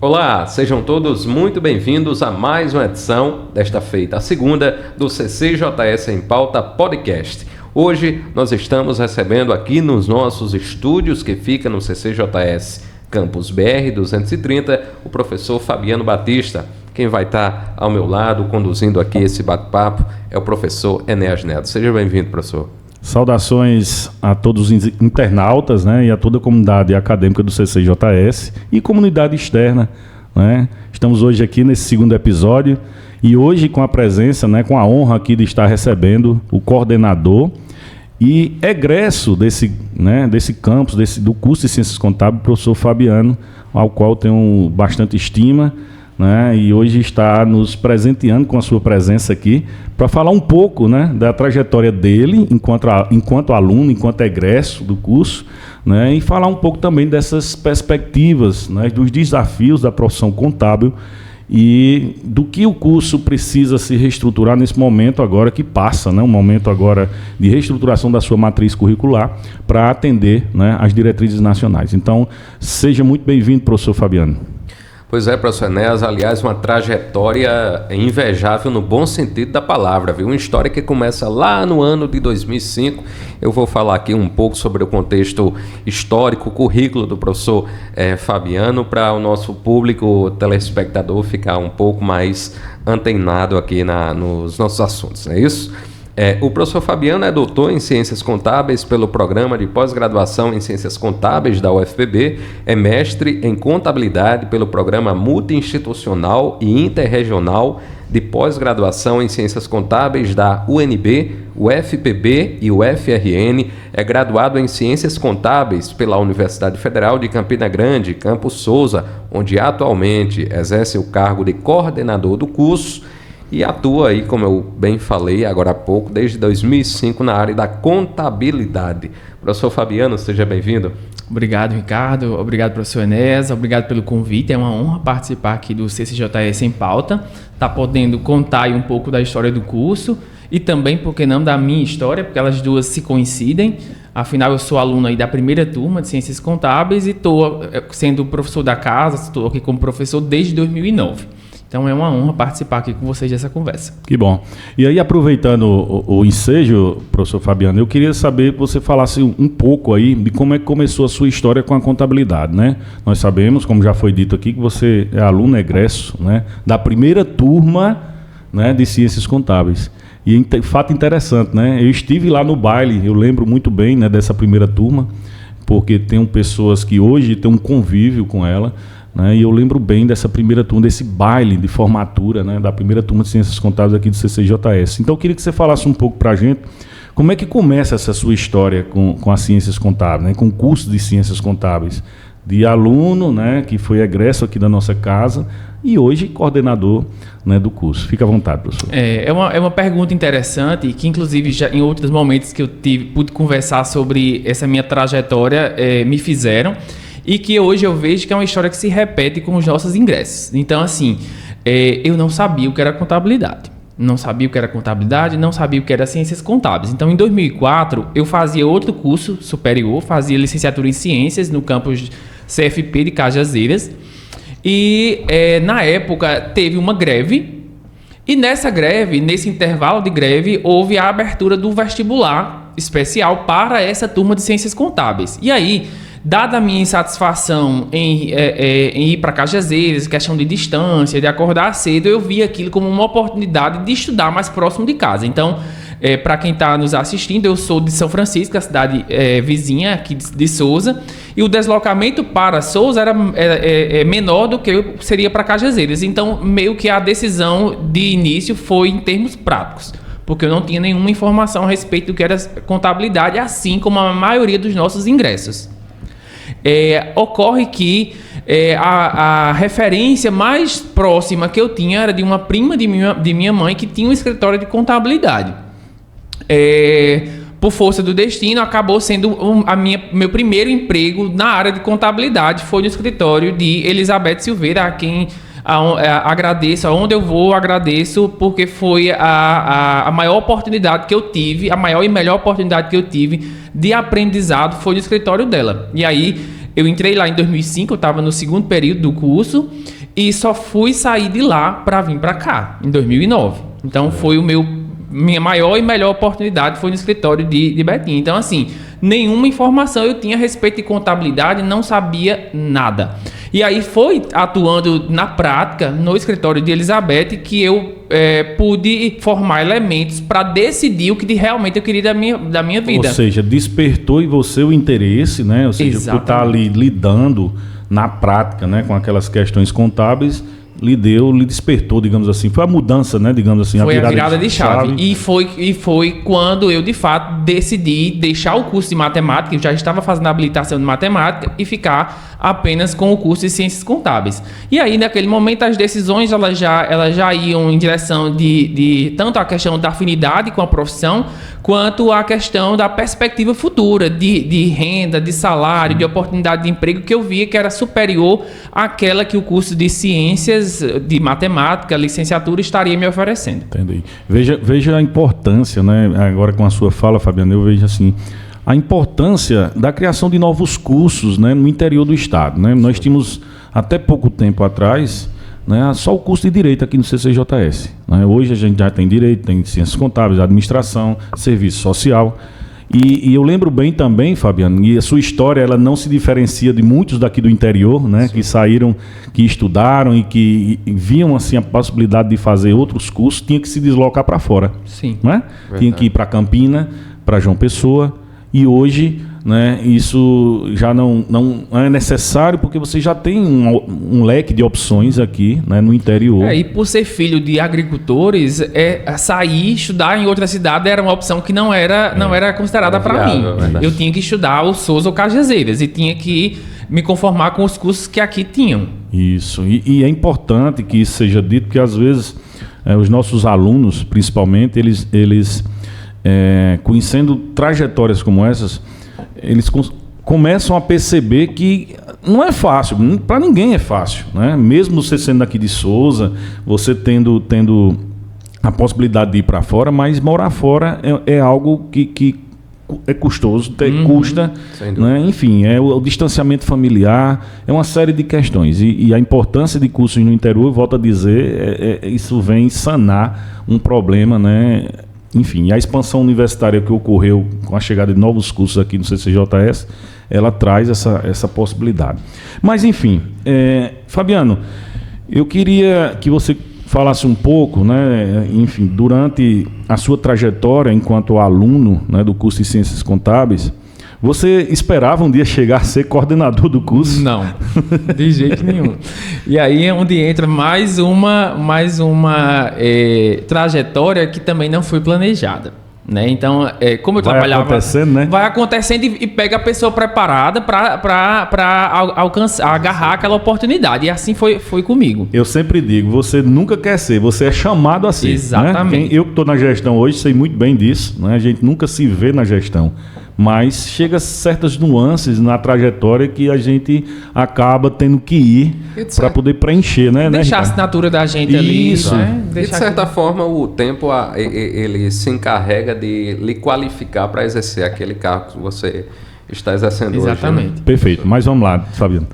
Olá, sejam todos muito bem-vindos a mais uma edição, desta feita, a segunda, do CCJS em Pauta Podcast. Hoje nós estamos recebendo aqui nos nossos estúdios, que fica no CCJS Campus BR 230, o professor Fabiano Batista. Quem vai estar ao meu lado conduzindo aqui esse bate-papo é o professor Enéas Neto. Seja bem-vindo, professor. Saudações a todos os internautas, né, e a toda a comunidade acadêmica do CCJS e comunidade externa, né? Estamos hoje aqui nesse segundo episódio e hoje com a presença, né, com a honra aqui de estar recebendo o coordenador e egresso desse campus, do curso de Ciências Contábeis, o professor Fabiano, ao qual tenho bastante estima, né, e hoje está nos presenteando com a sua presença aqui para falar um pouco, né, da trajetória dele enquanto aluno, enquanto egresso do curso, né, e falar um pouco também dessas perspectivas, né, dos desafios da profissão contábil e do que o curso precisa se reestruturar nesse momento agora que passa, né, um momento agora de reestruturação da sua matriz curricular para atender, né, as diretrizes nacionais. Então, seja muito bem-vindo, professor Fabiano. Pois é, professor Enéas, aliás, uma trajetória invejável no bom sentido da palavra, viu? Uma história que começa lá no ano de 2005. Eu vou falar aqui um pouco sobre o contexto histórico, o currículo do professor Fabiano, para o nosso público telespectador ficar um pouco mais antenado aqui nos nossos assuntos, não é isso? O professor Fabiano é doutor em Ciências Contábeis pelo Programa de Pós-Graduação em Ciências Contábeis da UFPB, é mestre em Contabilidade pelo Programa Multi-Institucional e Interregional de Pós-Graduação em Ciências Contábeis da UNB, UFPB e UFRN, é graduado em Ciências Contábeis pela Universidade Federal de Campina Grande, Campus Souza, onde atualmente exerce o cargo de coordenador do curso, e atua aí, como eu bem falei agora há pouco, desde 2005 na área da contabilidade. Professor Fabiano, seja bem-vindo. Obrigado, Ricardo. Obrigado, professor Enéas. Obrigado pelo convite. É uma honra participar aqui do CCJS em Pauta. Tá podendo contar aí um pouco da história do curso e também, por que não, da minha história, porque elas duas se coincidem. Afinal, eu sou aluno aí da primeira turma de Ciências Contábeis e estou sendo professor da casa, estou aqui como professor desde 2009. Então é uma honra participar aqui com vocês dessa conversa. Que bom. E aí, aproveitando o ensejo, professor Fabiano, eu queria saber que você falasse um pouco aí de como é que começou a sua história com a contabilidade, né? Nós sabemos, como já foi dito aqui, que você é aluno egresso, né, da primeira turma, né, de Ciências Contábeis. E fato interessante, né? Eu estive lá no baile, eu lembro muito bem, né, dessa primeira turma, porque tem pessoas que hoje têm um convívio com ela, né, e eu lembro bem dessa primeira turma, desse baile de formatura, né, da primeira turma de Ciências Contábeis aqui do CCJS. Então eu queria que você falasse um pouco para a gente como é que começa essa sua história com as Ciências Contábeis, né, com o curso de Ciências Contábeis, de aluno, né, que foi egresso aqui da nossa casa e hoje coordenador, né, do curso. Fica à vontade, professor. É uma pergunta interessante que, inclusive, já em outros momentos que eu pude conversar sobre essa minha trajetória, me fizeram. E que hoje eu vejo que é uma história que se repete com os nossos ingressos. Então, assim, eu não sabia o que era contabilidade. Não sabia o que era contabilidade, não sabia o que era ciências contábeis. Então, em 2004, eu fazia outro curso superior, fazia licenciatura em ciências no campus CFP de Cajazeiras. E, na época, teve uma greve. E nessa greve, nesse intervalo de greve, houve a abertura do vestibular especial para essa turma de ciências contábeis. E aí, dada a minha insatisfação em ir para Cajazeiras, questão de distância, de acordar cedo, eu vi aquilo como uma oportunidade de estudar mais próximo de casa. Então, para quem está nos assistindo, eu sou de São Francisco, a cidade vizinha aqui de Souza, e o deslocamento para Souza era menor do que seria para Cajazeiras. Então, meio que a decisão de início foi em termos práticos, porque eu não tinha nenhuma informação a respeito do que era contabilidade, assim como a maioria dos nossos ingressos. Ocorre que a referência mais próxima que eu tinha era de uma prima de minha mãe que tinha um escritório de contabilidade. Por força do destino, acabou sendo meu primeiro emprego na área de contabilidade, foi no escritório de Elizabeth Silveira, a quem agradeço, aonde eu vou agradeço, porque foi a maior oportunidade que eu tive, a maior e melhor oportunidade que eu tive de aprendizado foi no escritório dela. E aí Eu entrei lá em 2005, eu estava no segundo período do curso e só fui sair de lá para vir para cá, em 2009. Então foi minha maior e melhor oportunidade foi no escritório de Betim. Então assim, nenhuma informação eu tinha a respeito de contabilidade, não sabia nada. E aí foi atuando na prática no escritório de Elizabeth que eu pude formar elementos para decidir o que realmente eu queria da minha vida. Ou seja, despertou em você o interesse, né? Ou seja, por estar ali lidando na prática, né, com aquelas questões contábeis, lhe despertou, digamos assim. Foi a mudança, né, digamos assim. Foi a virada de chave. E foi quando eu, de fato, decidi deixar o curso de matemática, eu já estava fazendo a habilitação de matemática, e ficar apenas com o curso de ciências contábeis. E aí, naquele momento, as decisões elas já iam em direção de tanto a questão da afinidade com a profissão, quanto a questão da perspectiva futura, de renda, de salário, de oportunidade de emprego, que eu via que era superior àquela que o curso de ciências, de matemática, licenciatura, estaria me oferecendo. Entendi. Veja a importância, né? Agora com a sua fala, Fabiano, eu vejo assim, a importância da criação de novos cursos, né, no interior do estado, né? Nós tínhamos, até pouco tempo atrás, né, só o curso de Direito aqui no CCJS. Né? Hoje a gente já tem Direito, tem Ciências Contábeis, Administração, Serviço Social. E eu lembro bem também, Fabiano, e a sua história ela não se diferencia de muitos daqui do interior, né, que saíram, que estudaram e que viam assim a possibilidade de fazer outros cursos, tinha que se deslocar para fora. Sim. Né? Tinha que ir para Campina, para João Pessoa, e hoje, né, isso já não é necessário porque você já tem um leque de opções aqui, né, no interior. E por ser filho de agricultores, sair, estudar em outra cidade era uma opção que não era considerada para mim. Eu tinha que estudar o Souza ou Cajazeiras e tinha que me conformar com os cursos que aqui tinham. Isso, e é importante que isso seja dito, porque às vezes os nossos alunos, principalmente, eles conhecendo trajetórias como essas, eles começam a perceber que não é fácil, para ninguém é fácil, né? Mesmo você sendo aqui de Souza, você tendo a possibilidade de ir para fora, mas morar fora é algo que é custoso, custa, né? Enfim, o distanciamento familiar, é uma série de questões. E a importância de cursos no interior, eu volto a dizer, isso vem sanar um problema, né? Enfim, a expansão universitária que ocorreu com a chegada de novos cursos aqui no CCJS, ela traz essa possibilidade. Mas, enfim, Fabiano, eu queria que você falasse um pouco, né, enfim, durante a sua trajetória enquanto aluno, né, do curso de Ciências Contábeis, você esperava um dia chegar a ser coordenador do curso? Não, de jeito nenhum. E aí é onde entra mais uma trajetória que também não foi planejada. Né? Então, como eu trabalhava... Vai acontecendo, né? Vai acontecendo e pega a pessoa preparada para alcançar, agarrar aquela oportunidade. E assim foi comigo. Eu sempre digo, você nunca quer ser, você é chamado a ser. Exatamente. Né? Eu que estou na gestão hoje sei muito bem disso, né? A gente nunca se vê na gestão. Mas chega certas nuances na trajetória que a gente acaba tendo que ir para poder preencher, né? Deixar a assinatura da gente ali. Isso. Né? E de certa forma o tempo ele se encarrega de lhe qualificar para exercer aquele cargo que você está exercendo hoje. Exatamente. Né? Perfeito. Mas vamos lá, Fabiano.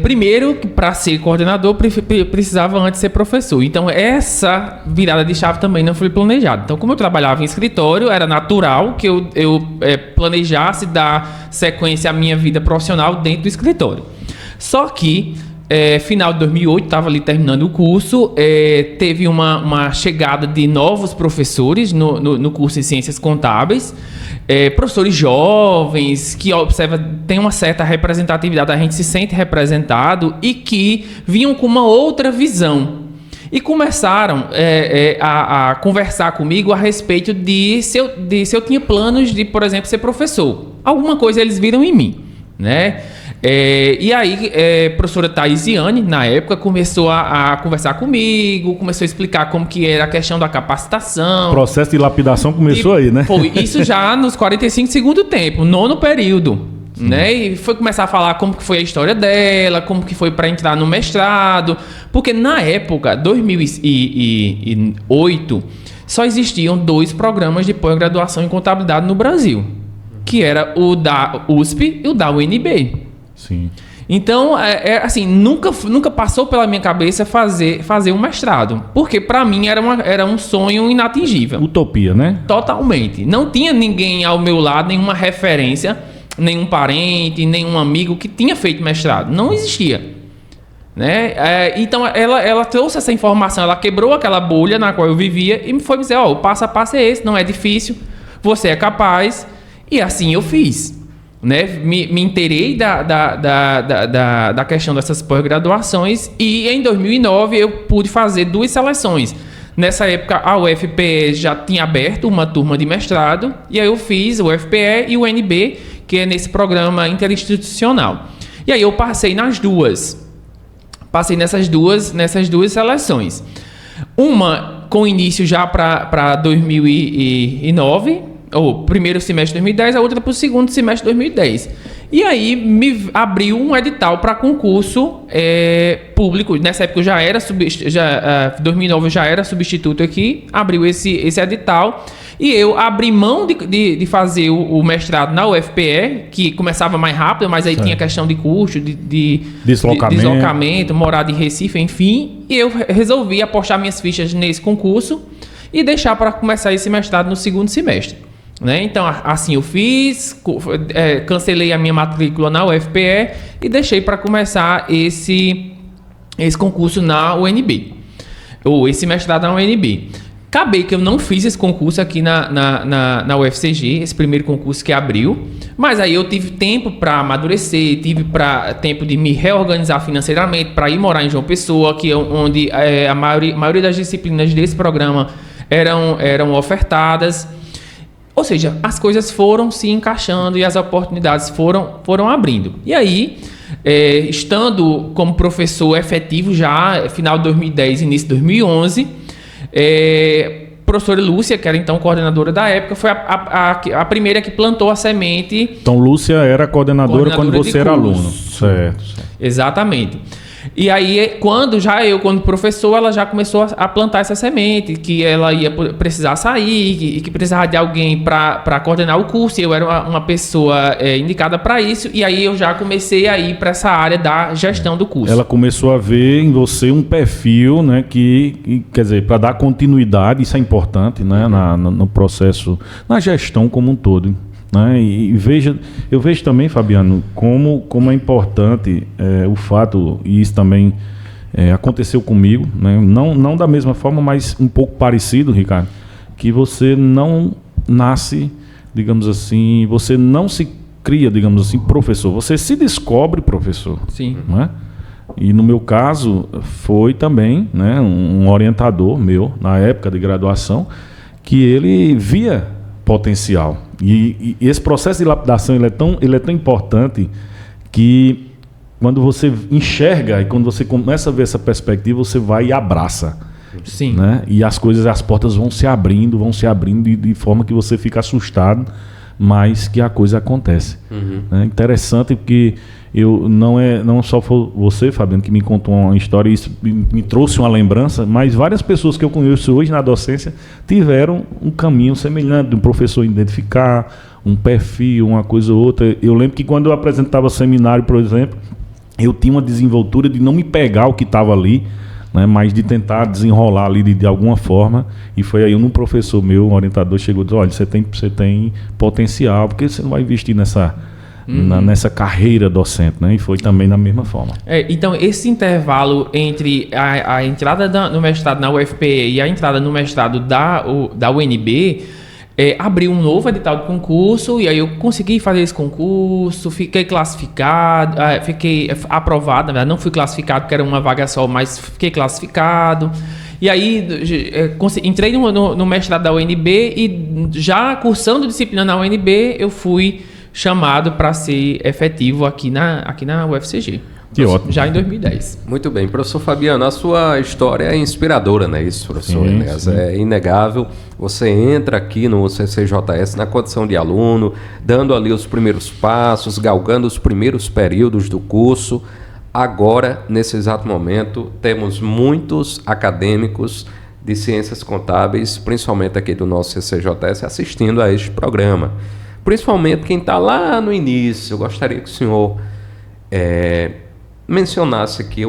Primeiro, para ser coordenador, precisava antes ser professor. Então, essa virada de chave também não foi planejada. Então, como eu trabalhava em escritório, era natural que eu planejasse dar sequência à minha vida profissional dentro do escritório. Só que, final de 2008, estava ali terminando o curso, teve uma chegada de novos professores no curso de Ciências Contábeis, professores jovens que tem uma certa representatividade, a gente se sente representado e que vinham com uma outra visão. E começaram a conversar comigo a respeito de se eu tinha planos de, por exemplo, ser professor. Alguma coisa eles viram em mim, né? E aí, a professora Thaisiane, na época, começou a conversar comigo, começou a explicar como que era a questão da capacitação. O processo de lapidação começou aí, né? Foi isso já nos 45 do segundo tempo, nono período. Né? E foi começar a falar como que foi a história dela, como que foi para entrar no mestrado. Porque na época, 2008, só existiam 2 programas de pós-graduação em contabilidade no Brasil. Que era o da USP e o da UNB. Sim. Então, assim, nunca passou pela minha cabeça fazer um mestrado. Porque, para mim, era um sonho inatingível. Utopia, né? Totalmente. Não tinha ninguém ao meu lado, nenhuma referência, nenhum parente, nenhum amigo que tinha feito mestrado. Não existia. Né? Então, ela trouxe essa informação, ela quebrou aquela bolha na qual eu vivia e me foi dizer, o passo a passo é esse, não é difícil, você é capaz. E assim eu fiz. Né? Me inteirei da questão dessas pós-graduações e em 2009 eu pude fazer 2 seleções. Nessa época a UFPE já tinha aberto uma turma de mestrado e aí eu fiz o UFPE e o UNB, que é nesse programa interinstitucional. E aí eu passei nas duas. Passei nessas duas seleções. Uma com início já para 2009, ou primeiro semestre de 2010, a outra para o segundo semestre de 2010. E aí me abriu um edital para concurso público. Nessa época eu já era 2009 eu já era substituto aqui, abriu esse edital e eu abri mão de fazer o mestrado na UFPE, que começava mais rápido, mas aí tinha questão de custo, de deslocamento, morada em Recife, enfim. E eu resolvi apostar minhas fichas nesse concurso e deixar para começar esse mestrado no segundo semestre. Né? Então, assim eu fiz, cancelei a minha matrícula na UFPE e deixei para começar esse concurso na UNB, ou esse mestrado na UNB. Acabei que eu não fiz esse concurso aqui na UFCG, esse primeiro concurso que abriu, mas aí eu tive tempo para amadurecer, tive tempo de me reorganizar financeiramente, para ir morar em João Pessoa, que é onde a maioria das disciplinas desse programa eram ofertadas. Ou seja, as coisas foram se encaixando e as oportunidades foram abrindo. E aí, estando como professor efetivo já, final de 2010, início de 2011, professora Lúcia, que era então coordenadora da época, foi a primeira que plantou a semente. Então, Lúcia era coordenadora quando você era aluno. Certo. Exatamente. E aí, quando professor, ela já começou a plantar essa semente, que ela ia precisar sair, e que precisava de alguém para coordenar o curso, e eu era uma pessoa indicada para isso, e aí eu já comecei a ir para essa área da gestão do curso. Ela começou a ver em você um perfil, né, que quer dizer, para dar continuidade, isso é importante, né, no processo, na gestão como um todo. Né? E eu vejo também, Fabiano, como é importante o fato, e isso também aconteceu comigo, né? Não da mesma forma, mas um pouco parecido, Ricardo, que você não nasce, digamos assim, você não se cria, digamos assim, professor, você se descobre professor. Sim. Né? E no meu caso foi também, né, um orientador meu, na época de graduação, que ele via potencial. E esse processo de lapidação ele é tão importante que quando você enxerga e quando você começa a ver essa perspectiva, você vai e abraça. Sim. Né? E as portas vão se abrindo de forma que você fica assustado, mas que a coisa acontece. É interessante porque não só foi você, Fabiano, que me contou uma história e isso me trouxe uma lembrança, mas várias pessoas que eu conheço hoje na docência tiveram um caminho semelhante, de um professor identificar um perfil, uma coisa ou outra. Eu lembro que quando eu apresentava seminário, por exemplo, eu tinha uma desenvoltura de não me pegar o que estava ali, né, mas de tentar desenrolar ali de alguma forma. E foi aí um professor meu, um orientador, chegou e disse: olha, você tem potencial, porque você não vai investir nessa carreira docente, né? E foi também da mesma forma. Então, esse intervalo entre a entrada no mestrado na UFPE e a entrada no mestrado da UNB abriu um novo edital de concurso, e aí eu consegui fazer esse concurso, fiquei classificado, fiquei aprovado, na verdade não fui classificado porque era uma vaga só, mas fiquei classificado. E aí entrei no mestrado da UNB e já cursando disciplina na UNB, eu fui chamado para ser efetivo aqui na UFCG. Que ótimo. Já em 2010. Muito bem. Professor Fabiano, a sua história é inspiradora, não é isso, professor? Sim. É inegável. Você entra aqui no CCJS na condição de aluno, dando ali os primeiros passos, galgando os primeiros períodos do curso. Agora, nesse exato momento, temos muitos acadêmicos de ciências contábeis, principalmente aqui do nosso CCJS, assistindo a este programa. Principalmente quem está lá no início. Eu gostaria que o senhor mencionasse aqui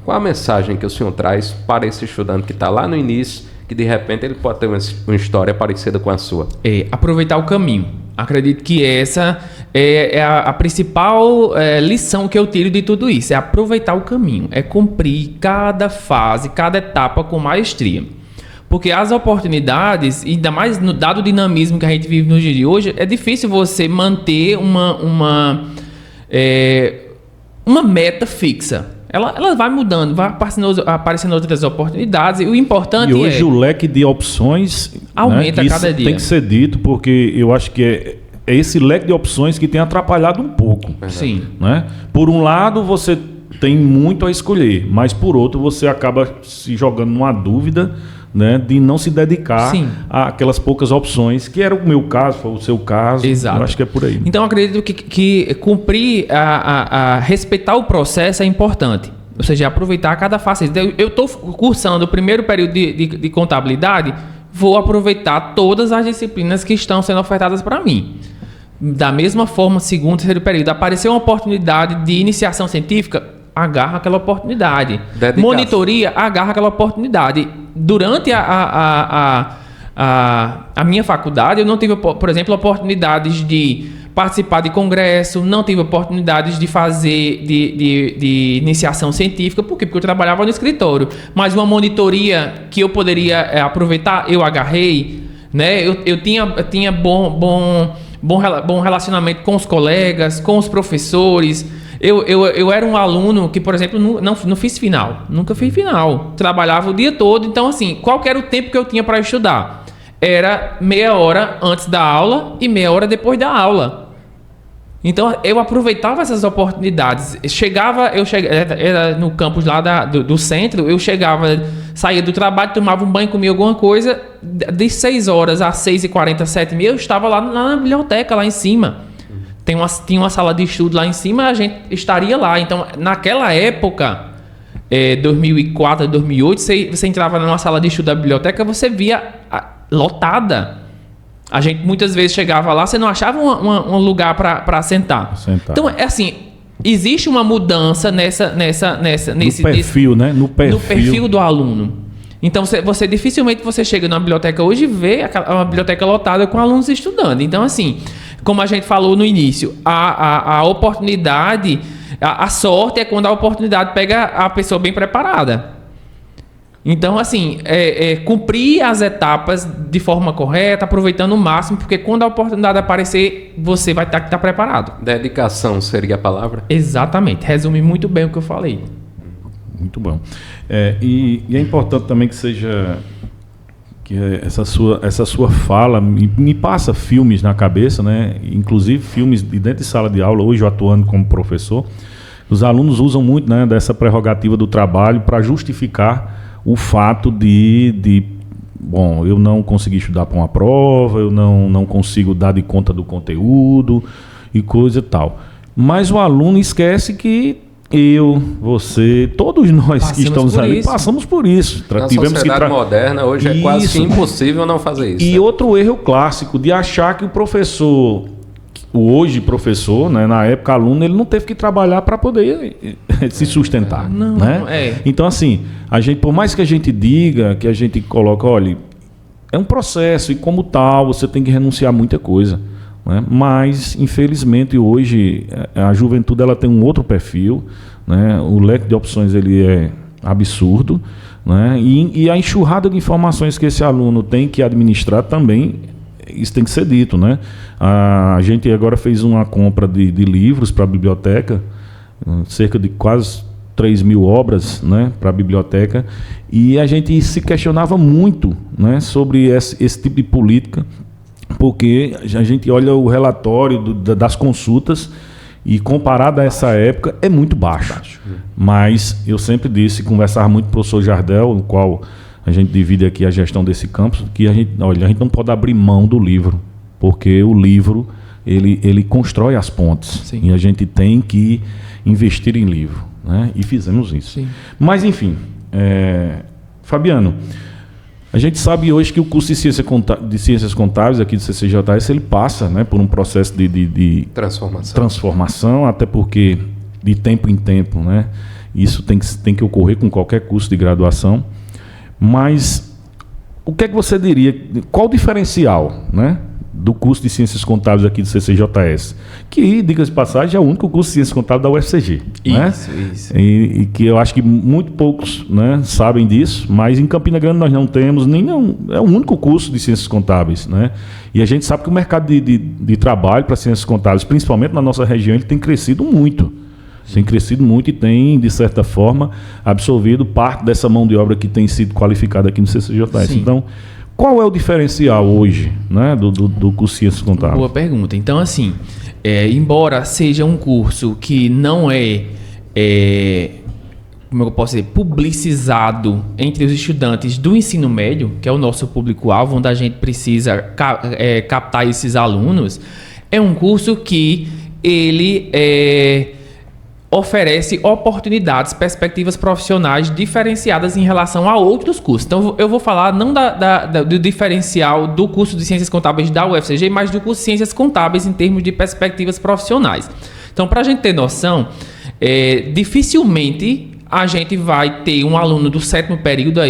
qual a mensagem que o senhor traz para esse estudante que está lá no início, que de repente ele pode ter uma história parecida com a sua. Aproveitar o caminho. Acredito que essa é a principal lição que eu tiro de tudo isso. É aproveitar o caminho. É cumprir cada fase, cada etapa com maestria. Porque as oportunidades, ainda mais no dado dinamismo que a gente vive no dia de hoje, é difícil você manter uma meta fixa. Ela vai mudando, vai aparecendo outras oportunidades. E o importante hoje o leque de opções aumenta, né, cada dia. Tem que ser dito, porque eu acho que é esse leque de opções que tem atrapalhado um pouco. Sim. Né? Por um lado, você tem muito a escolher, mas por outro, você acaba se jogando numa dúvida, né, de não se dedicar àquelas poucas opções, que era o meu caso, foi o seu caso. Exato. Eu acho que é por aí. Então, eu acredito que cumprir, respeitar o processo é importante. Ou seja, aproveitar cada fase. Eu estou cursando o primeiro período de contabilidade, vou aproveitar todas as disciplinas que estão sendo ofertadas para mim. Da mesma forma, segundo, terceiro período, apareceu uma oportunidade de iniciação científica, agarra aquela oportunidade. Dedicação. Monitoria, agarra aquela oportunidade. Durante a minha faculdade, eu não tive, por exemplo, oportunidades de participar de congresso, não tive oportunidades de fazer de iniciação científica. Por quê? Porque eu trabalhava no escritório. Mas uma monitoria que eu poderia aproveitar, eu agarrei. Né? Eu tinha bom relacionamento com os colegas, com os professores. Eu era um aluno que, por exemplo, não fiz final. Nunca fiz final. Trabalhava o dia todo. Então, assim, qual que era o tempo que eu tinha para estudar? Era meia hora antes da aula e meia hora depois da aula. Então, eu aproveitava essas oportunidades. Era no campus lá do centro, eu saía do trabalho, tomava um banho, comia alguma coisa. De 6 horas às 6h40, 7h30, eu estava lá na biblioteca, lá em cima. Tinha uma sala de estudo lá em cima, a gente estaria lá. Então, naquela época, 2004, 2008, você entrava numa sala de estudo da biblioteca, você via lotada. A gente muitas vezes chegava lá, você não achava um lugar para sentar. Então, é assim, existe uma mudança nesse perfil, né? No perfil do aluno. Então, você dificilmente você chega numa biblioteca hoje e vê uma biblioteca lotada com alunos estudando. Então, assim, como a gente falou no início, a oportunidade, a sorte é quando a oportunidade pega a pessoa bem preparada. Então, assim, cumprir as etapas de forma correta, aproveitando o máximo, porque quando a oportunidade aparecer, você vai ter que estar preparado. Dedicação seria a palavra? Exatamente. Resume muito bem o que eu falei. Muito bom. E é importante também que seja... que essa sua fala me passa filmes na cabeça, né? Inclusive filmes de dentro de sala de aula, hoje eu atuando como professor. Os alunos usam muito, né, dessa prerrogativa do trabalho para justificar o fato bom, eu não consegui estudar para uma prova, eu não consigo dar de conta do conteúdo e coisa e tal. Mas o aluno esquece que você, todos nós que estamos ali, passamos por isso. Na sociedade moderna, hoje é quase que impossível não fazer isso. E outro erro clássico de achar que o professor, hoje professor, né, na época aluno, ele não teve que trabalhar para poder se sustentar. Não, né? Então, assim, por mais que a gente diga, que a gente coloca, olha, é um processo e como tal, você tem que renunciar a muita coisa. Né? Mas, infelizmente, hoje a juventude ela tem um outro perfil, né? O leque de opções ele é absurdo, né? E a enxurrada de informações que esse aluno tem que administrar também, isso tem que ser dito. Né? A gente agora fez uma compra de livros para a biblioteca, cerca de quase 3.000 obras, né, para a biblioteca, e a gente se questionava muito, né, sobre esse tipo de política, porque a gente olha o relatório das consultas e comparado a essa época é muito baixo. Mas eu sempre disse, conversava muito com o professor Jardel, no qual a gente divide aqui a gestão desse campus, que a gente não pode abrir mão do livro, porque o livro ele constrói as pontes. Sim. E a gente tem que investir em livro, né? E fizemos isso. Sim. Mas enfim, Fabiano, a gente sabe hoje que o curso de Ciências Contábeis aqui do CCJS, ele passa, né, por um processo de transformação, até porque de tempo em tempo, né? Isso tem que ocorrer com qualquer curso de graduação. Mas o que é que você diria? Qual o diferencial, né, do curso de Ciências Contábeis aqui do CCJS? Que, diga-se de passagem, é o único curso de Ciências Contábeis da UFCG. Isso. E que eu acho que muito poucos, né, sabem disso, mas em Campina Grande nós não temos é o único curso de Ciências Contábeis, né? E a gente sabe que o mercado de trabalho para Ciências Contábeis, principalmente na nossa região, ele tem crescido muito. Tem crescido muito e tem, de certa forma, absorvido parte dessa mão de obra que tem sido qualificada aqui no CCJS. Sim. Então, qual é o diferencial hoje, né, do curso de Ciências Contábeis? Boa pergunta. Então, assim, embora seja um curso que não como eu posso dizer, publicizado entre os estudantes do ensino médio, que é o nosso público-alvo, onde a gente precisa captar esses alunos, é um curso que ele oferece oportunidades, perspectivas profissionais diferenciadas em relação a outros cursos. Então, eu vou falar não do diferencial do curso de Ciências Contábeis da UFCG, mas do curso de Ciências Contábeis em termos de perspectivas profissionais. Então, para a gente ter noção, dificilmente a gente vai ter um aluno do 7º período,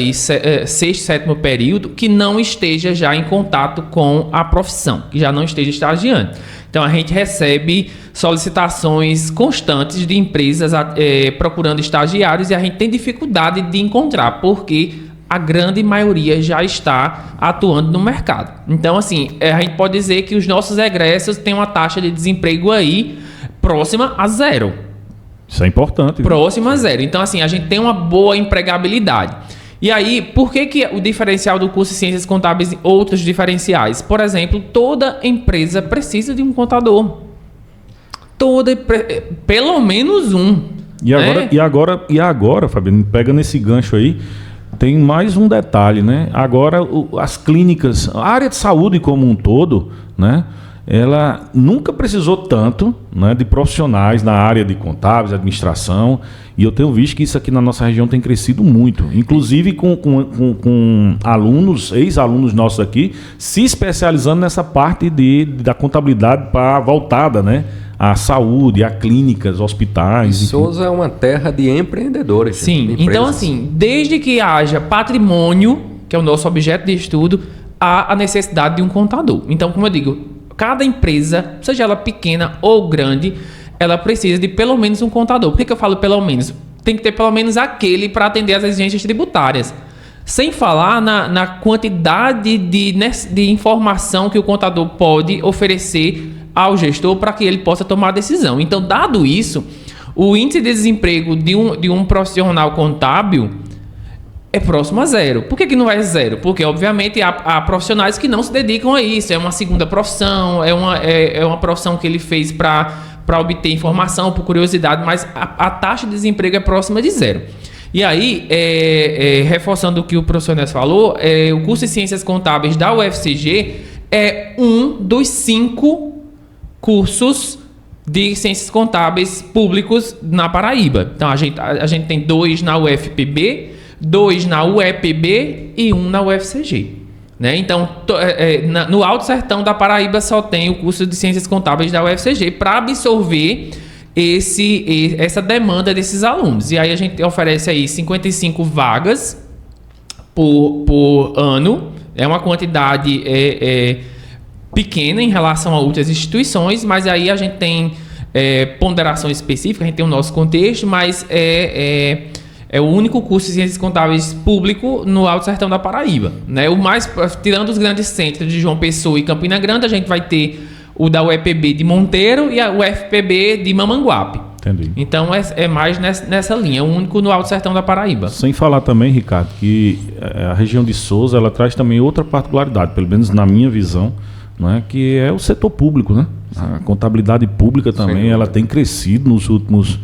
sexto, 7º período, que não esteja já em contato com a profissão, que já não esteja estagiando. Então, a gente recebe solicitações constantes de empresas procurando estagiários e a gente tem dificuldade de encontrar, porque a grande maioria já está atuando no mercado. Então, assim, a gente pode dizer que os nossos egressos têm uma taxa de desemprego aí próxima a zero. Isso é importante. Próxima a zero. Então, assim, a gente tem uma boa empregabilidade. E aí, por que o diferencial do curso de Ciências Contábeis e outros diferenciais? Por exemplo, toda empresa precisa de um contador. Pelo menos um. E agora, Fabiano, pega nesse gancho aí, tem mais um detalhe, né? Agora, as clínicas, a área de saúde como um todo, né? Ela nunca precisou tanto, né, de profissionais na área de contábeis, administração, e eu tenho visto que isso aqui na nossa região tem crescido muito, inclusive com alunos, ex-alunos nossos aqui, se especializando nessa parte da contabilidade voltada, né, à saúde, a clínicas, hospitais. E Souza é uma terra de empreendedores. Sim, então assim, desde que haja patrimônio, que é o nosso objeto de estudo, há a necessidade de um contador. Então, como eu digo, cada empresa, seja ela pequena ou grande, ela precisa de pelo menos um contador. Por que eu falo pelo menos? Tem que ter pelo menos aquele para atender às exigências tributárias. Sem falar na quantidade de informação que o contador pode oferecer ao gestor para que ele possa tomar a decisão. Então, dado isso, o índice de desemprego de um profissional contábil é próximo a zero. Por que não é zero? Porque, obviamente, há profissionais que não se dedicam a isso. É uma segunda profissão, é uma profissão que ele fez para obter informação, por curiosidade, mas a taxa de desemprego é próxima de zero. E aí, reforçando o que o professor Ness falou, o curso de Ciências Contábeis da UFCG é um dos 5 cursos de Ciências Contábeis públicos na Paraíba. Então, a gente tem 2 na UFPB, 2 na UEPB e 1 na UFCG. Né? Então, no Alto Sertão da Paraíba só tem o curso de Ciências Contábeis da UFCG para absorver essa demanda desses alunos. E aí a gente oferece aí 55 vagas por ano. É uma quantidade pequena em relação a outras instituições, mas aí a gente tem ponderação específica, a gente tem o nosso contexto, mas é o único curso de Ciências Contábeis público no Alto Sertão da Paraíba. Né? Tirando os grandes centros de João Pessoa e Campina Grande, a gente vai ter o da UEPB de Monteiro e o UFPB de Mamanguape. Entendi. Então é mais nessa linha, o único no Alto Sertão da Paraíba. Sem falar também, Ricardo, que a região de Souza ela traz também outra particularidade, pelo menos na minha visão, né, que é o setor público. Né? A contabilidade pública também ela tem crescido nos últimos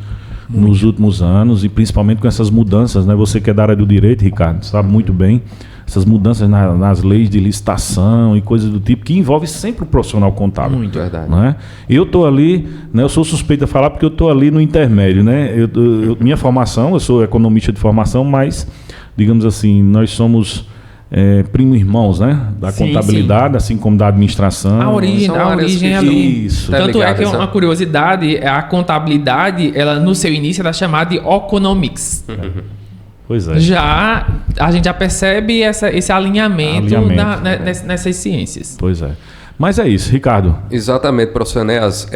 anos, e principalmente com essas mudanças, né? Você que é da área do direito, Ricardo, sabe muito bem, essas mudanças nas leis de licitação e coisas do tipo, que envolve sempre o profissional contábil. Muito verdade. Né? Eu estou ali, né, eu sou suspeito a falar porque eu estou ali no intermédio. Né? Minha formação, eu sou economista de formação, mas, digamos assim, nós somos primo-irmãos, né? Da contabilidade, assim como da administração. A origem é ali. Isso. Tanto é que uma curiosidade, a contabilidade, ela no seu início era chamada de economics. Pois é. A gente já percebe esse alinhamento. Nessas ciências. Pois é. Mas é isso, Ricardo. Exatamente, professor Enéas.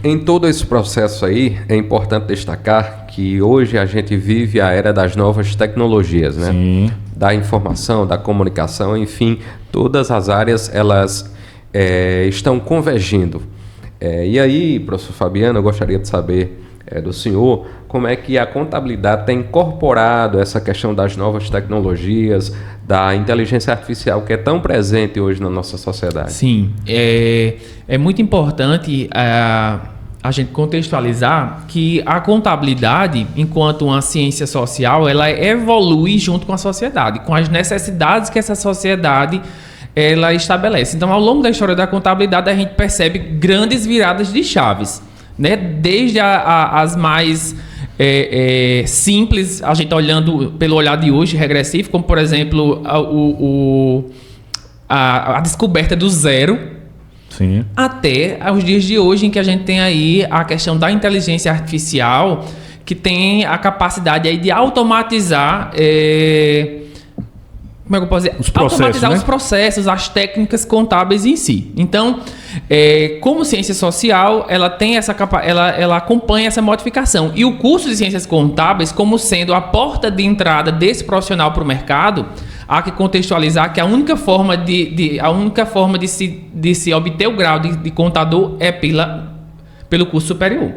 Em todo esse processo aí, é importante destacar que hoje a gente vive a era das novas tecnologias, né? Sim. Da informação, da comunicação, enfim, todas as áreas elas estão convergindo. E aí, professor Fabiano, eu gostaria de saber do senhor como é que a contabilidade tem incorporado essa questão das novas tecnologias, da inteligência artificial que é tão presente hoje na nossa sociedade. Sim, é muito importante a gente contextualizar que a contabilidade, enquanto uma ciência social, ela evolui junto com a sociedade, com as necessidades que essa sociedade ela estabelece. Então, ao longo da história da contabilidade, a gente percebe grandes viradas de chaves, né? Desde as mais simples, a gente olhando pelo olhar de hoje, regressivo, como, por exemplo, a descoberta do zero. Sim. Até aos dias de hoje, em que a gente tem aí a questão da inteligência artificial, que tem a capacidade aí de automatizar, como é que eu posso dizer? Automatizar, né? Os processos, as técnicas contábeis em si. Então, como ciência social, ela tem ela acompanha essa modificação. E o curso de ciências contábeis, como sendo a porta de entrada desse profissional para o mercado, há que contextualizar que a única forma de se obter o grau de contador é pelo curso superior,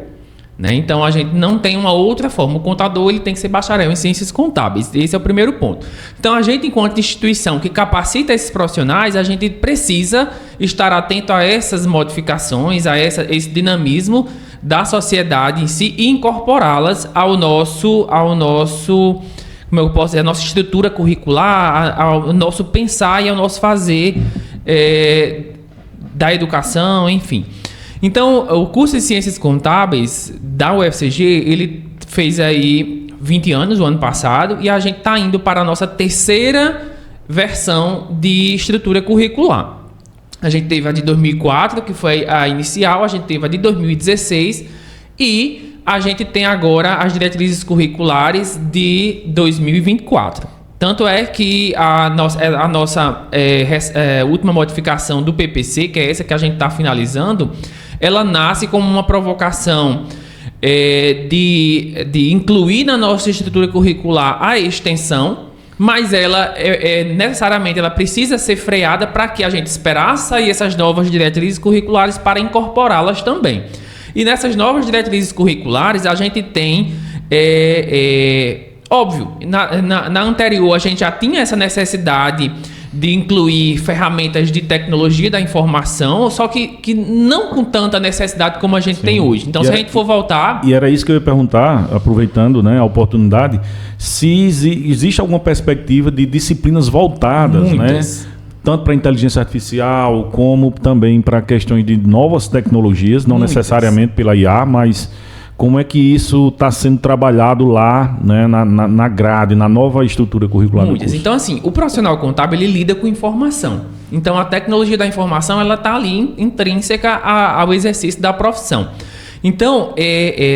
né? Então a gente não tem uma outra forma. O contador ele tem que ser bacharel em ciências contábeis. Esse é o primeiro ponto. Então a gente, enquanto instituição que capacita esses profissionais, a gente precisa estar atento a essas modificações, a esse dinamismo da sociedade em si e incorporá-las ao nosso como eu posso dizer, a nossa estrutura curricular, ao nosso pensar e ao nosso fazer da educação, enfim. Então, o curso de Ciências Contábeis da UFCG, ele fez aí 20 anos, o ano passado, e a gente está indo para a nossa terceira versão de estrutura curricular. A gente teve a de 2004, que foi a inicial, a gente teve a de 2016 e a gente tem agora as diretrizes curriculares de 2024. Tanto é que a nossa última modificação do PPC, que é essa que a gente está finalizando, ela nasce como uma provocação de incluir na nossa estrutura curricular a extensão, mas ela necessariamente ela precisa ser freada para que a gente esperasse sair essas novas diretrizes curriculares para incorporá-las também. E nessas novas diretrizes curriculares, a gente tem, óbvio, na anterior a gente já tinha essa necessidade de incluir ferramentas de tecnologia da informação, só que não com tanta necessidade como a gente tem hoje. Então, se a gente for voltar... E era isso que eu ia perguntar, aproveitando, né, a oportunidade, se existe alguma perspectiva de disciplinas voltadas, muitas, né? Tanto para a inteligência artificial, como também para questões de novas tecnologias, não necessariamente pela IA, mas como é que isso está sendo trabalhado lá, né, na grade, na nova estrutura curricular do curso? Então, assim, o profissional contábil, ele lida com informação. Então, a tecnologia da informação, ela está ali intrínseca ao exercício da profissão. Então,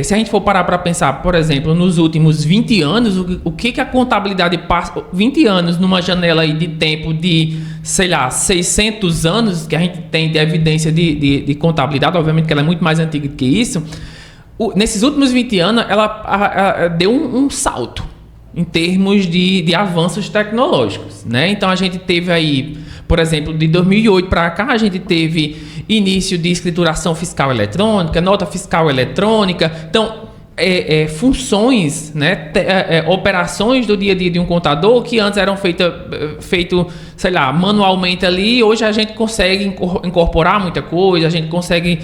se a gente for parar para pensar, por exemplo, nos últimos 20 anos, o que a contabilidade passa... 20 anos numa janela aí de tempo de, sei lá, 600 anos, que a gente tem de evidência de contabilidade, obviamente que ela é muito mais antiga do que isso. Nesses últimos 20 anos, ela deu um salto em termos de avanços tecnológicos, né? Então, a gente teve aí, por exemplo, de 2008 para cá, a gente teve início de escrituração fiscal eletrônica, nota fiscal eletrônica. Então, funções, né? Operações do dia a dia de um contador que antes eram feito, sei lá, manualmente ali. Hoje a gente consegue incorporar muita coisa, a gente consegue...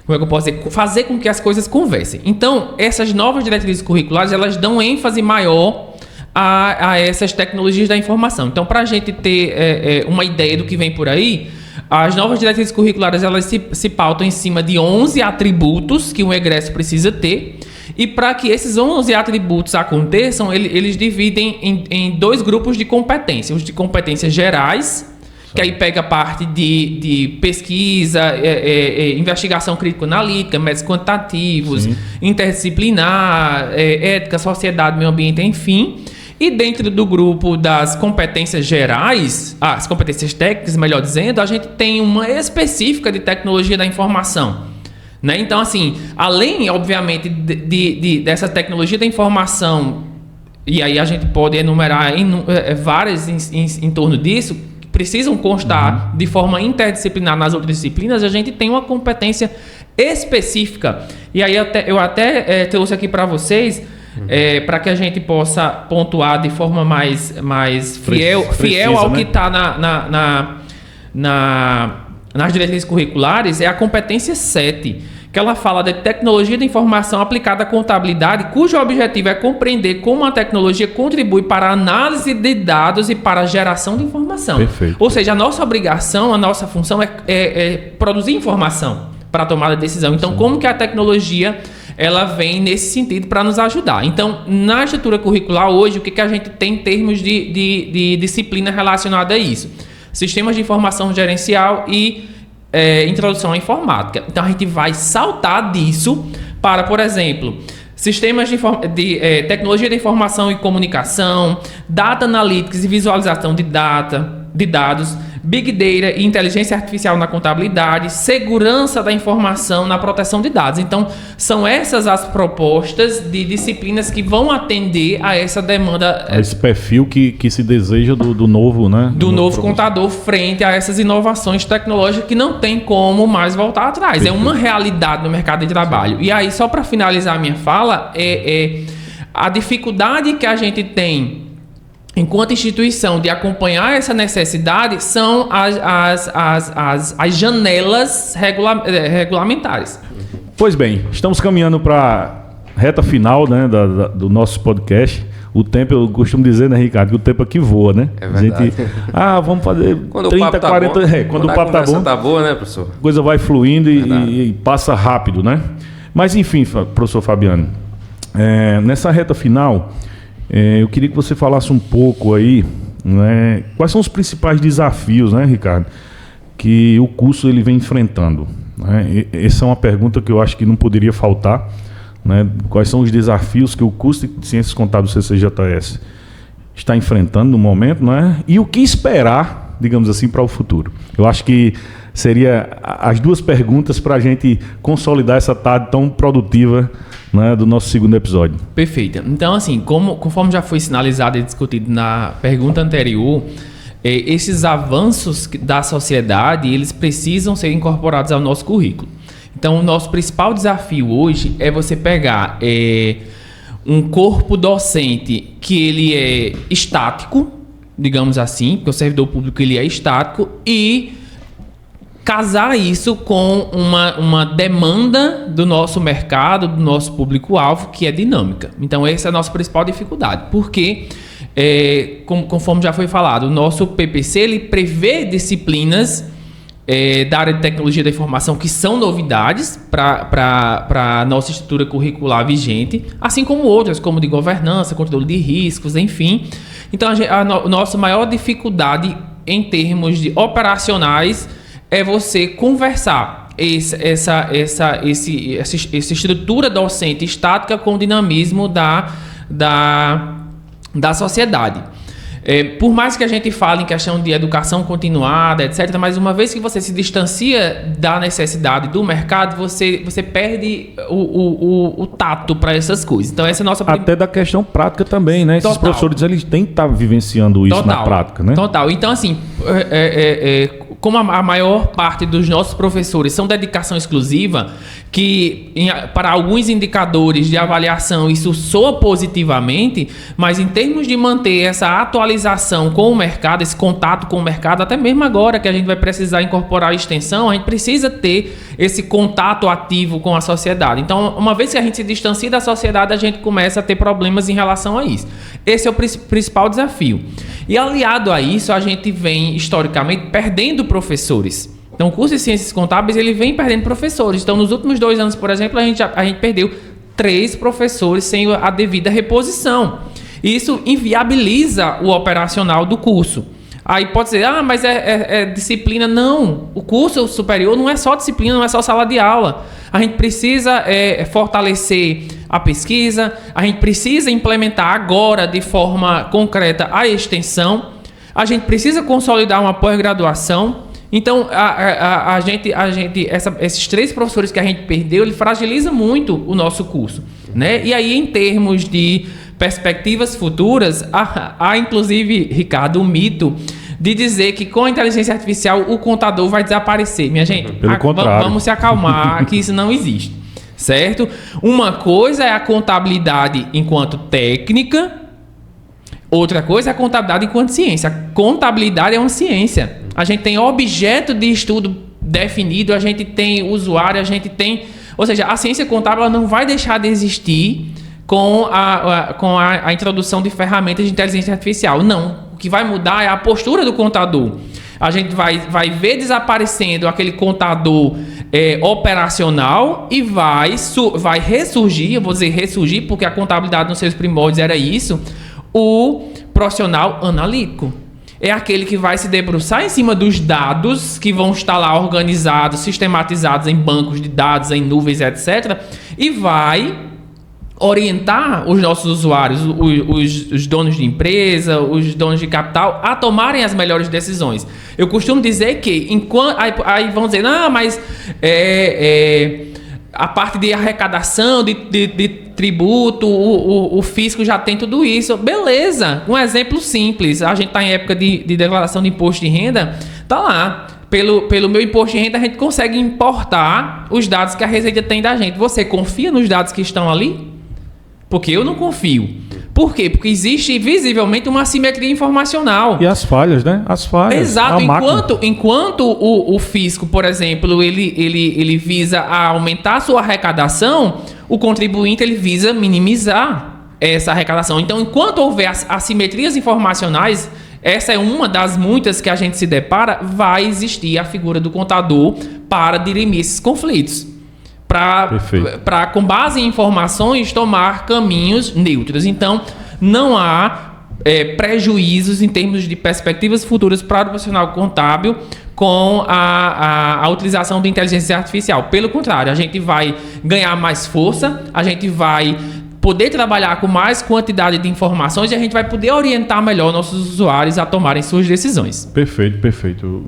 como é que eu posso dizer? Fazer com que as coisas conversem. Então, essas novas diretrizes curriculares, elas dão ênfase maior a essas tecnologias da informação. Então, para a gente ter uma ideia do que vem por aí, as novas diretrizes curriculares, elas se pautam em cima de 11 atributos que um egresso precisa ter, E para que esses 11 atributos aconteçam, eles dividem em 2 grupos de competência. Os de competências gerais, que aí pega a parte de pesquisa, investigação crítico-analítica, métodos quantitativos, interdisciplinar, ética, sociedade, meio ambiente, enfim. E dentro do grupo das competências gerais, as competências técnicas, melhor dizendo, a gente tem uma específica de tecnologia da informação. Né? Então, assim, além, obviamente, dessa tecnologia da informação, e aí a gente pode enumerar várias em torno disso, que precisam constar de forma interdisciplinar nas outras disciplinas, a gente tem uma competência específica. E aí eu até trouxe aqui para vocês, para que a gente possa pontuar de forma mais fiel ao que está nas diretrizes curriculares, é a competência 7, que ela fala de tecnologia da informação aplicada à contabilidade, cujo objetivo é compreender como a tecnologia contribui para a análise de dados e para a geração de informação. Perfeito. Ou seja, a nossa obrigação, a nossa função é produzir informação para a tomada de decisão. Então, como que a tecnologia ela vem nesse sentido para nos ajudar? Então, na estrutura curricular hoje, o que a gente tem em termos de disciplina relacionada a isso? Sistemas de informação gerencial e introdução à informática. Então, a gente vai saltar disso para, por exemplo, sistemas de tecnologia de informação e comunicação, data analytics e visualização de dados, Big Data e inteligência artificial na contabilidade, segurança da informação na proteção de dados. Então, são essas as propostas de disciplinas que vão atender a essa demanda. A esse perfil que se deseja do novo, né? Do novo contador frente a essas inovações tecnológicas que não tem como mais voltar atrás. Perfeito. É uma realidade no mercado de trabalho. Sim. E aí, só para finalizar a minha fala, a dificuldade que a gente tem enquanto instituição de acompanhar essa necessidade são as janelas regulamentares. Pois bem, estamos caminhando para a reta final, né, do nosso podcast. O tempo, eu costumo dizer, né, Ricardo, que o tempo aqui voa, né? É verdade. Vamos fazer quando 30, o papo 40... Tá bom, quando o papo tá bom, tá boa, né, professor? A coisa vai fluindo e passa rápido, né? Mas, enfim, professor Fabiano, nessa reta final... eu queria que você falasse um pouco aí, né, quais são os principais desafios, né, Ricardo, que o curso ele vem enfrentando, né? Essa é uma pergunta que eu acho que não poderia faltar, né? Quais são os desafios que o curso de Ciências Contábeis do CCJS está enfrentando no momento, né? E o que esperar, digamos assim, para o futuro? Eu acho que seria as duas perguntas para a gente consolidar essa tarde tão produtiva, né, do nosso segundo episódio. Perfeito. Então, assim, conforme já foi sinalizado e discutido na pergunta anterior, esses avanços da sociedade, eles precisam ser incorporados ao nosso currículo. Então, o nosso principal desafio hoje é você pegar um corpo docente que ele é estático, digamos assim, porque o servidor público ele é estático, e casar isso com uma demanda do nosso mercado, do nosso público-alvo, que é dinâmica. Então, essa é a nossa principal dificuldade, porque, conforme já foi falado, o nosso PPC ele prevê disciplinas da área de tecnologia da informação que são novidades para a nossa estrutura curricular vigente, assim como outras, como de governança, controle de riscos, enfim. Então, a nossa maior dificuldade em termos de operacionais é você conversar essa estrutura docente estática com o dinamismo da sociedade. Por mais que a gente fale em questão de educação continuada, etc., mas uma vez que você se distancia da necessidade do mercado, você perde o tato para essas coisas. Então, essa é a nossa... Até da questão prática também, né? Esses professores, eles têm que estar vivenciando isso na prática, né? Total. Então, assim... como a maior parte dos nossos professores são dedicação exclusiva, que para alguns indicadores de avaliação isso soa positivamente, mas em termos de manter essa atualização com o mercado, esse contato com o mercado, até mesmo agora que a gente vai precisar incorporar a extensão, a gente precisa ter esse contato ativo com a sociedade. Então, uma vez que a gente se distancia da sociedade, a gente começa a ter problemas em relação a isso. Esse é o principal desafio. E aliado a isso, a gente vem, historicamente, perdendo professores. Então, o curso de Ciências Contábeis, ele vem perdendo professores. Então, nos últimos 2 anos, por exemplo, a gente perdeu 3 professores sem a devida reposição. Isso inviabiliza o operacional do curso. Aí pode dizer, mas é disciplina. Não, o curso superior não é só disciplina, não é só sala de aula. A gente precisa fortalecer a pesquisa, a gente precisa implementar agora de forma concreta a extensão, a gente precisa consolidar uma pós-graduação. Então, esses 3 professores que a gente perdeu, ele fragiliza muito o nosso curso, né? E aí, em termos de perspectivas futuras, há inclusive, Ricardo, um mito de dizer que com a inteligência artificial o contador vai desaparecer. Minha gente, Pelo contrário. Vamos se acalmar, que isso não existe, certo? Uma coisa é a contabilidade enquanto técnica, outra coisa é a contabilidade enquanto ciência. A contabilidade é uma ciência. A gente tem objeto de estudo definido, a gente tem usuário, a gente tem... Ou seja, a ciência contábil ela não vai deixar de existir com a introdução de ferramentas de inteligência artificial. Não. O que vai mudar é a postura do contador. A gente vai ver desaparecendo aquele contador operacional e vai ressurgir, eu vou dizer ressurgir, porque a contabilidade nos seus primórdios era isso, o profissional analítico. É aquele que vai se debruçar em cima dos dados que vão estar lá organizados, sistematizados em bancos de dados, em nuvens, etc. E vai orientar os nossos usuários, os donos de empresa, os donos de capital, a tomarem as melhores decisões. Eu costumo dizer que, aí vão dizer, mas a parte de arrecadação, de tributo, o fisco já tem tudo isso. Beleza, um exemplo simples. A gente está em época de declaração de imposto de renda, tá lá. Pelo meu imposto de renda, a gente consegue importar os dados que a Receita tem da gente. Você confia nos dados que estão ali? Porque eu não confio. Por quê? Porque existe visivelmente uma assimetria informacional. E as falhas, né? As falhas. Exato. Enquanto o fisco, por exemplo, ele visa aumentar a sua arrecadação, o contribuinte ele visa minimizar essa arrecadação. Então, enquanto houver assimetrias informacionais, essa é uma das muitas que a gente se depara, vai existir a figura do contador para dirimir esses conflitos. Para, com base em informações, tomar caminhos neutros. Então, não há prejuízos em termos de perspectivas futuras para o profissional contábil com a utilização de inteligência artificial. Pelo contrário, a gente vai ganhar mais força, a gente vai poder trabalhar com mais quantidade de informações e a gente vai poder orientar melhor nossos usuários a tomarem suas decisões. Perfeito, perfeito.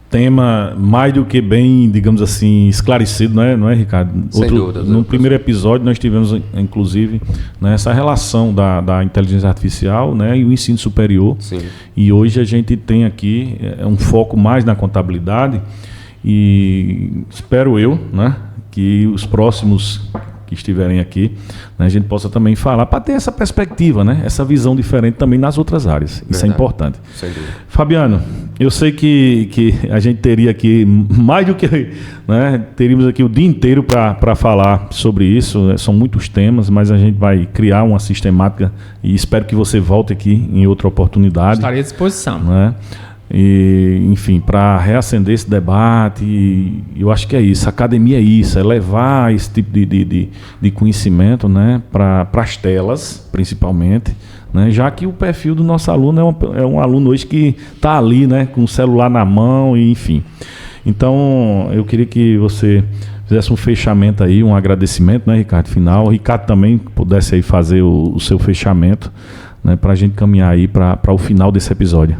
Tema mais do que bem, digamos assim, esclarecido, não é Ricardo? Sem dúvida. No primeiro episódio nós tivemos, inclusive, né, essa relação da inteligência artificial, né, e o ensino superior. Sim. E hoje a gente tem aqui um foco mais na contabilidade e espero eu, né, que os próximos que estiverem aqui, né, a gente possa também falar para ter essa perspectiva, né, essa visão diferente também nas outras áreas. Verdade. Isso é importante. Sem dúvida. Fabiano, eu sei que a gente teria aqui mais do que, né, teríamos aqui o dia inteiro para falar sobre isso, né, são muitos temas, mas a gente vai criar uma sistemática e espero que você volte aqui em outra oportunidade. Estarei à disposição. Né? E, enfim, para reacender esse debate, eu acho que é isso, a academia é isso, é levar esse tipo de conhecimento, né, para as telas, principalmente, né, já que o perfil do nosso aluno é um aluno hoje que está ali, né, com o celular na mão, e, enfim. Então, eu queria que você fizesse um fechamento aí, um agradecimento, né, Ricardo, final. O Ricardo também pudesse aí fazer o seu fechamento, né, para a gente caminhar aí para o final desse episódio.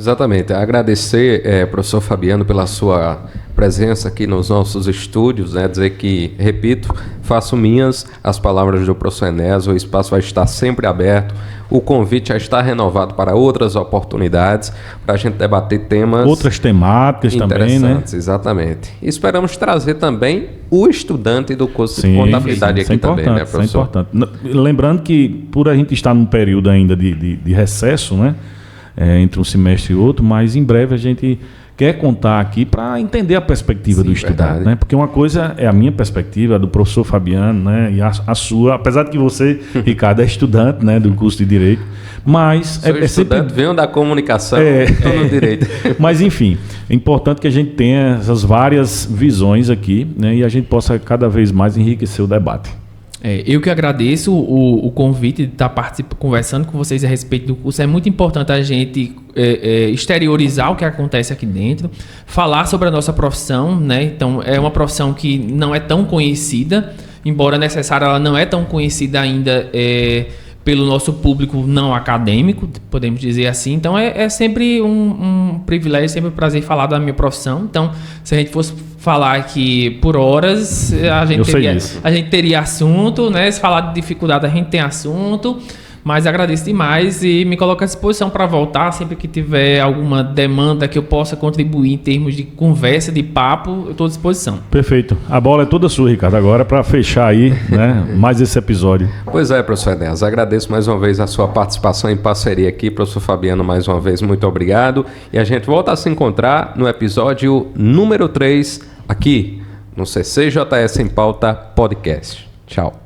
Exatamente. Agradecer, professor Fabiano, pela sua presença aqui nos nossos estúdios, né? Dizer que, repito, faço minhas as palavras do professor Enéas, o espaço vai estar sempre aberto, o convite já está renovado para outras oportunidades, para a gente debater temas... Outras temáticas também, né? Exatamente. E esperamos trazer também o estudante do curso de contabilidade aqui também, né, professor? Isso é importante. Lembrando que, por a gente estar num período ainda de recesso, né? Entre um semestre e outro, mas em breve a gente quer contar aqui para entender a perspectiva do estudante, né? Porque uma coisa é a minha perspectiva, a do professor Fabiano, né? E a sua, apesar de que você, Ricardo, é estudante, né, do curso de Direito, mas sou estudante, sempre... venho da comunicação, estou no Direito. Mas enfim, é importante que a gente tenha essas várias visões aqui, né? E a gente possa cada vez mais enriquecer o debate. Eu que agradeço o convite de estar conversando com vocês a respeito do curso. É muito importante a gente exteriorizar o que acontece aqui dentro, falar sobre a nossa profissão, né? Então, é uma profissão que não é tão conhecida, embora necessária, ela não é tão conhecida ainda pelo nosso público não acadêmico, podemos dizer assim. Então, é sempre um privilégio, sempre um prazer falar da minha profissão. Então, se a gente fosse falar aqui por horas, a gente teria assunto, né? Se falar de dificuldade, a gente tem assunto. Mas agradeço demais e me coloco à disposição para voltar sempre que tiver alguma demanda que eu possa contribuir em termos de conversa, de papo, eu estou à disposição. Perfeito. A bola é toda sua, Ricardo, agora para fechar aí, né, mais esse episódio. Pois é, professor Enéas, agradeço mais uma vez a sua participação em parceria aqui, professor Fabiano, mais uma vez, muito obrigado. E a gente volta a se encontrar no episódio número 3, aqui no CCJS em Pauta Podcast. Tchau.